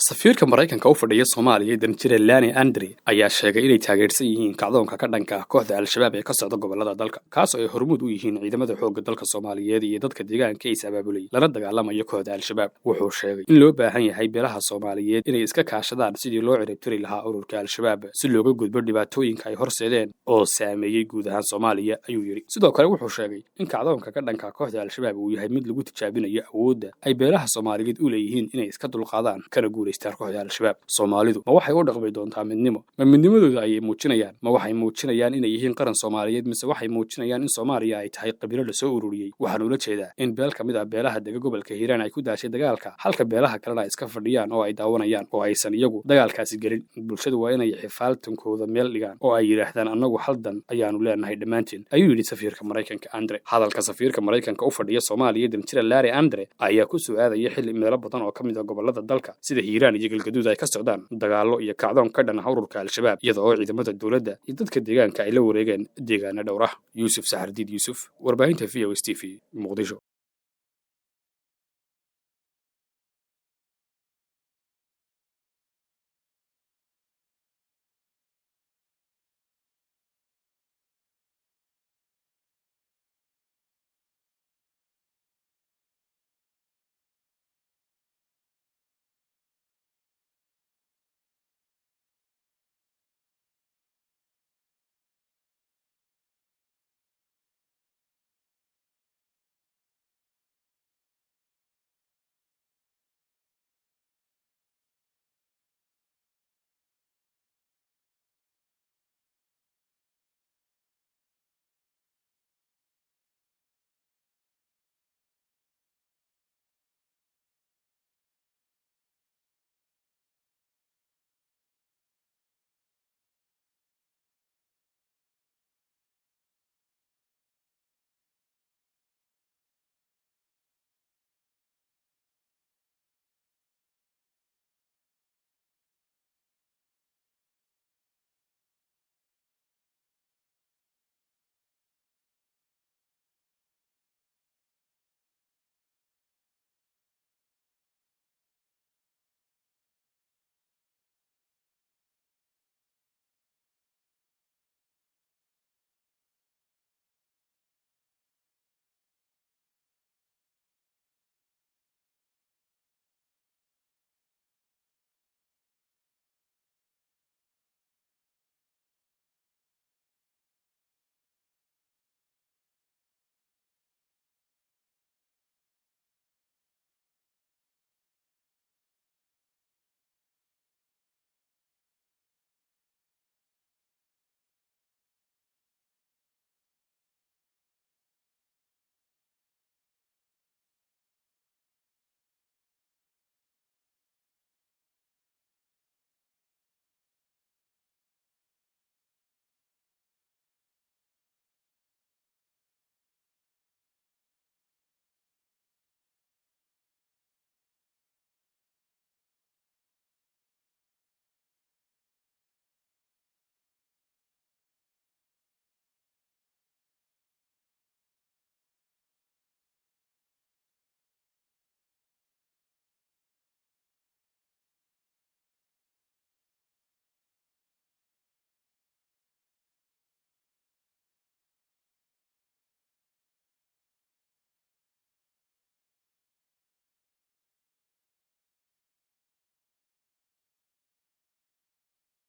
safiirka Mareykanka u fadhiya Soomaaliya Danjire Lani Andre ayaa sheegay inay taageersan yihiin kacdoonka ka dhanka ah kooxda Al-Shabaab ee ka socda gobolada dalka kaas oo ay hormuud u yihiin ciidamada xoogga dalka Soomaaliyeed iyo dadka deegaanka ay abaabulay lana dagaalamayo kooxda Al-Shabaab wuxuu sheegay in loo baahan yahay beelaha Soomaaliyeed inay iska kaashadaan sidii loo ciribtiri lahaa ururka Al-Shabaab si looga gudbo dhibaatooyinka ay horseedeen oo saameeyay guud ahaan Soomaaliya ayuu yiri sidoo kale wuxuu sheegay in kacdoonka ka dhanka kooxda Al-Shabaab uu yahay mid lagu tijaabinayo awoodda ay beelaha Soomaaliyeed u leeyihiin inay iska dulqaadaan kana guuleystaan kooxda Al-Shabaab Soomaalidu ma waxay u dhaqmay doontaa midnimo ma midnimadooda ay muujinayaan ma waxay muujinayaan inay yihiin qaran Soomaaliyeed mise waxay muujinayaan in Soomaaliya ay tahay qabiilo la soo ururiyay waxaan ula jeedaa in beel kamid ah beelaha dega gobolka Hiiraan ay ku daashay dagaalka halka beelaha kalena ay iska fadhiyaan oo ay daawanayaan oo aysan iyagu dagaalkaasi gelin bulshadu waa inay xifaaltankooda meel dhigaan oo ay yiraahdaan annagu haldan ayaanu leenahay dhamaantiin ayuu yiri safiirka Mareykanka Andre hadalka safiirka Mareykanka u fadhiya Soomaaliya Danjire Lani Andre ayaa ku su'aadaya xilli meelo badan oo kamid ah gobolada dalka sida Hiiraan iyo Galgaduud ay ka socdaan dagaallo iyo kacdoon ka dhan ah ururka Al-Shabaab iyadoo ciidamada dawladda iyo dadka deegaanka ay la wareegeen deegaano dhowr ah Yuusuf Saxardiid Yuusuf warbaahinta VOS TV Muqdisho